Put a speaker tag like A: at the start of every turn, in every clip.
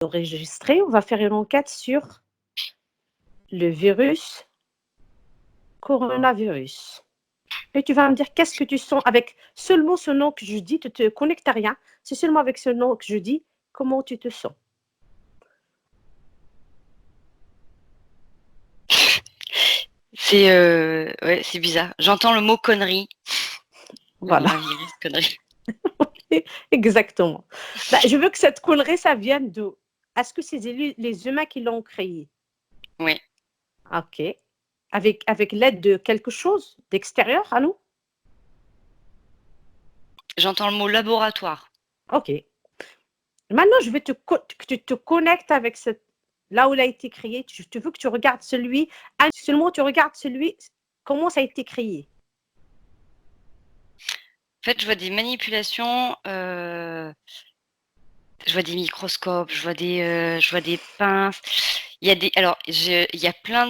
A: enregistrer, on va faire une enquête sur le virus coronavirus. Et tu vas me dire qu'est-ce que tu sens avec seulement ce nom que je dis, tu te connectes à rien, c'est seulement avec ce nom que je dis, comment tu te sens.
B: Ouais, c'est bizarre. J'entends le mot connerie.
A: Voilà,
B: Coronavirus, connerie.
A: exactement. Bah, je veux que cette connerie, ça vienne d'où? Est-ce que c'est les humains qui l'ont créé?
B: Oui.
A: Ok. Avec l'aide de quelque chose d'extérieur à nous?
B: J'entends le mot laboratoire.
A: Ok. Maintenant, je veux que tu te connectes avec là où il a été créé. Je veux que tu regardes seulement tu regardes celui, comment ça a été créé.
B: En fait, je vois des manipulations, je vois des microscopes, je vois des pinces. Il y a des alors je il y a plein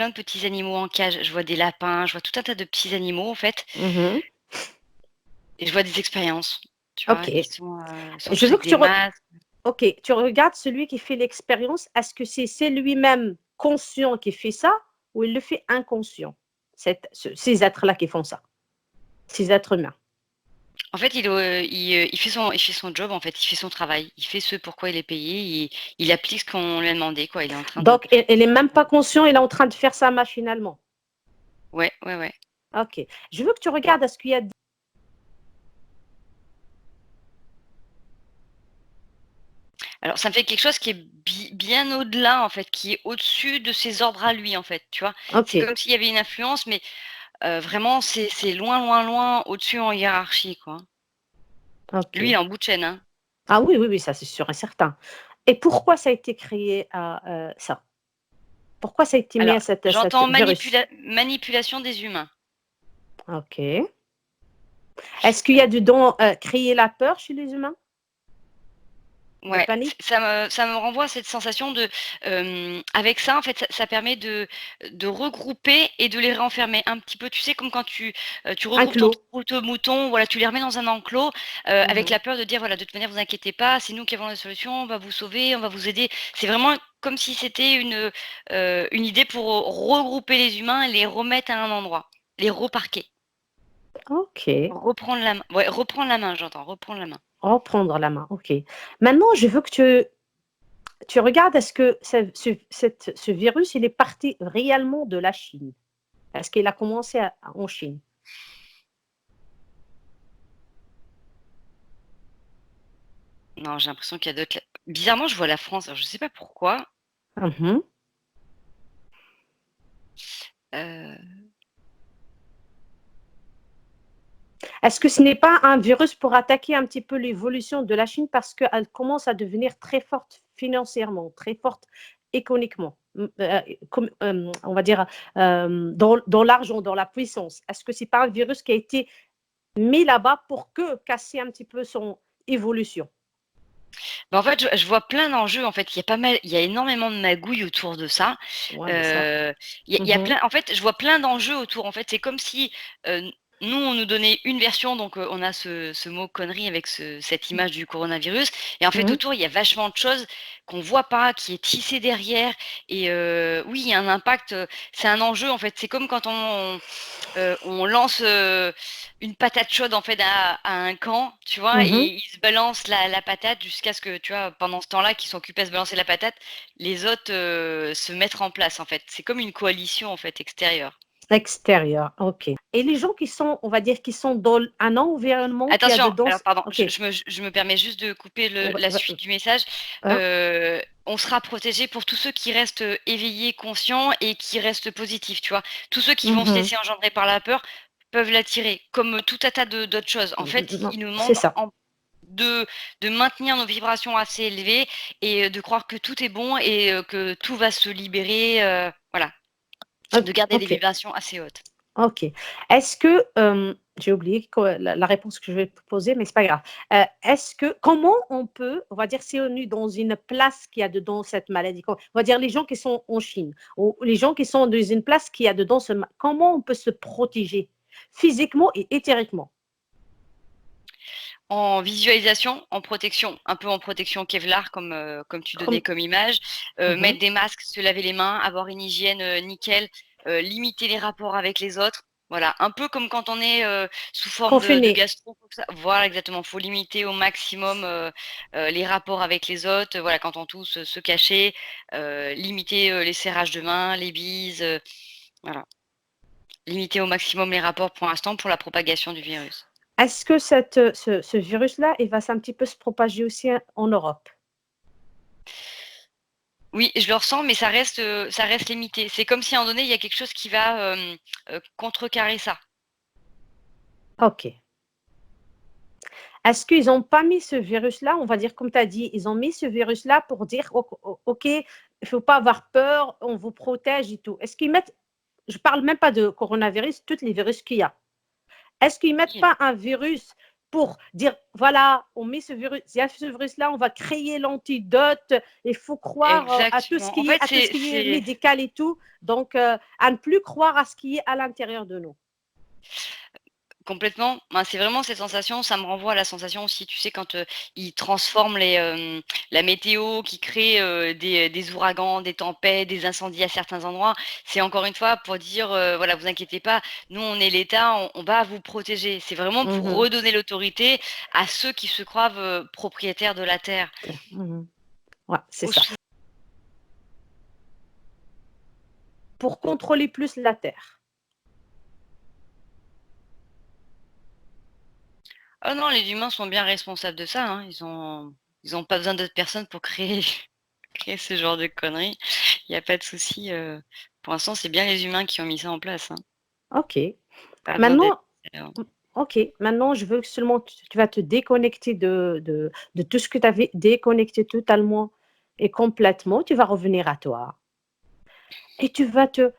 B: de petits animaux en cage. Je vois des lapins, je vois tout un tas de petits animaux, en fait,
A: Mhm.
B: et je vois des expériences, tu vois?
A: Ok.
B: Ils sont
A: Je
B: tous
A: veux
B: avec
A: que
B: des masques.
A: ok, tu regardes celui qui fait l'expérience. Est-ce que c'est lui-même conscient qui fait ça ou il le fait inconscient? Ces êtres-là qui font ça, ces êtres humains.
B: En fait, il fait son job, en fait, il fait son travail. Il fait ce pourquoi il est payé, il applique ce qu'on lui a demandé, quoi. Il est en train de
A: Donc, il n'est même pas conscient, il est en train de faire ça machinalement.
B: ouais, ouais, ouais.
A: Ok. Je veux que tu regardes, est-ce qu'il y a
B: Alors ça me fait quelque chose qui est bien au-delà, en fait, qui est au-dessus de ses ordres à lui, en fait, tu vois?
A: Ok,
B: C'est comme s'il y avait une influence, mais vraiment c'est loin, loin, loin au-dessus en hiérarchie, quoi. Lui, il
A: ok.
B: est en bout de chaîne, hein.
A: Ah oui, oui, oui, ça c'est sûr et certain. Et pourquoi ça a été créé ça? Pourquoi ça a été mis
B: Alors,
A: à cette
B: j'entends
A: virus?
B: manipulation des humains.
A: Ok. Est-ce qu'il y a dedans créer la peur chez les humains? Le
B: Ouais,
A: panique?
B: ça me renvoie à cette sensation de, avec ça, en fait, ça permet de regrouper et de les renfermer un petit peu. Tu sais, comme quand tu
A: Un
B: regroupes ton
A: clos.
B: troupeau de moutons, voilà, tu les remets dans un enclos, avec
A: Mhm.
B: la peur de dire: «Voilà, de toute manière, vous inquiétez pas, c'est nous qui avons la solution, on va vous sauver, on va vous aider». C'est vraiment comme si c'était une idée pour regrouper les humains et les remettre à un endroit, les reparquer,
A: Ok.
B: reprendre la main. Ouais, reprendre la main, j'entends, reprendre la main.
A: Reprendre la main. Ok. Maintenant, je veux que tu regardes, est-ce que ce virus, il est parti réellement de la Chine? Est-ce qu'il a commencé en Chine?
B: Non, j'ai l'impression qu'il y a d'autres bizarrement, je vois la France, alors je sais pas pourquoi.
A: Mhm.
B: Heu,
A: Est-ce que ce n'est pas un virus pour attaquer un petit peu l'évolution de la Chine parce qu'elle commence à devenir très forte financièrement, très forte économiquement, on va dire dans l'argent, dans la puissance? Est-ce que ce n'est pas un virus qui a été mis là-bas pour casser un petit peu son évolution?
B: Bah, en fait, je vois plein d'enjeux, en fait. Il y a énormément de magouilles autour de ça.
A: Ouais, mais ça.
B: Heu, il y a
A: Mhm,
B: plein en fait, je vois plein d'enjeux autour. En fait, c'est comme si, nous, on nous donnait une version, donc on a ce mot connerie avec cette image du coronavirus et en fait,
A: mhm,
B: autour, il y a vachement de choses qu'on voit pas, qui est tissé derrière et oui, il y a un impact, c'est un enjeu, en fait. C'est comme quand on lance, une patate chaude en fait à un camp, tu vois? Et
A: mhm.
B: ils se balancent la patate jusqu'à ce que, tu vois, pendant ce temps-là qu'ils sont occupés à se balancer la patate, les autres, se mettre en place en fait. C'est comme une coalition en fait extérieure.
A: Extérieur, ok. Et les gens qui sont, on va dire, qui sont dans un environnement qui a
B: Attention,
A: dedans,
B: alors pardon,
A: ok,
B: je me permets juste de couper
A: on
B: la suite du message.
A: hein,
B: On sera protégé pour tous ceux qui restent, éveillés, conscients et qui restent positifs, tu vois? Tous ceux qui vont se
A: mhm.
B: laisser engendrer par la peur peuvent l'attirer, comme tout un tas d'autres choses. En fait,
A: Non,
B: ils nous
A: c'est
B: demandent
A: ça.
B: de maintenir nos vibrations assez élevées et de croire que tout est bon et que tout va se libérer, voilà, de garder des
A: Ok,
B: vibrations assez hautes.
A: ok. Est-ce que, j'ai oublié la réponse que je vais te poser, mais c'est pas grave. Comment on peut, on va dire, si on est dans une place qui a dedans cette maladie, on va dire les gens qui sont en Chine, ou les gens qui sont dans une place qui a dedans comment on peut se protéger physiquement et éthériquement?
B: En visualisation, en protection, un peu en protection Kevlar comme tu donnais
A: Comme
B: comme image,
A: mhm.
B: mettre des masques, se laver les mains, avoir une hygiène, nickel, limiter les rapports avec les autres. Voilà, un peu comme quand on est, sous forme de
A: Confiné.
B: gastro comme ça. Voilà, exactement, faut limiter au maximum, les rapports avec les autres, voilà, quand on tousse, se cacher, limiter, les serrages de main, les bises, voilà. Limiter au maximum les rapports pour l'instant pour la propagation du virus.
A: Est-ce que ce virus-là, il va un petit peu se propager aussi en Europe?
B: Oui, je le ressens, mais ça reste limité. C'est comme si à un moment donné, il y a quelque chose qui va, contrecarrer ça.
A: OK. Est-ce qu'ils n'ont pas mis ce virus-là, on va dire comme tu as dit, ils ont mis ce virus-là pour dire: OK, il ne faut pas avoir peur, on vous protège et tout». Est-ce qu'ils mettent je ne parle même pas de coronavirus, tous les virus qu'il y a. Est-ce qu'ils ne mettent
B: Oui,
A: pas un virus pour dire: «Voilà, on met ce virus il y a ce virus-là, on va créer l'antidote, il faut croire, à tout ce
B: exactement. En
A: qui est
B: fait,
A: médical et tout, donc à ne plus croire à ce qui est à l'intérieur de nous».
B: complètement. Ben, c'est vraiment cette sensation, ça me renvoie à la sensation aussi, tu sais, quand, ils transforment la météo, qui crée, des ouragans, des tempêtes, des incendies à certains endroits. C'est encore une fois pour dire, voilà: «Vous inquiétez pas, nous on est l'État, on va vous protéger». C'est vraiment pour
A: Mmh.
B: redonner l'autorité à ceux qui se croient, propriétaires de la terre.
A: Mmh. Ouais, c'est
B: Au
A: ça.
B: sou
A: Pour contrôler plus la terre.
B: Ah non, les humains sont bien responsables de ça, hein. Ils ont pas besoin d'autres personnes pour créer créer ce genre de conneries. Il y a pas de souci, pour l'instant, c'est bien les humains qui ont mis ça en place, hein.
A: OK.
B: Pas besoin d'être
A: Maintenant
B: extérieur.
A: OK, maintenant je veux que seulement tu vas te déconnecter de tout ce que tu avais déconnecté totalement et complètement. Tu vas revenir à toi et tu vas te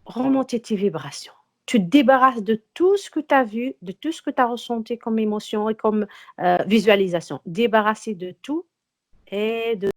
A: remonter tes vibrations. Tu te débarrasses de tout ce que tu as vu, de tout ce que tu as ressenti comme émotion et comme, visualisation. Débarrasser de tout et de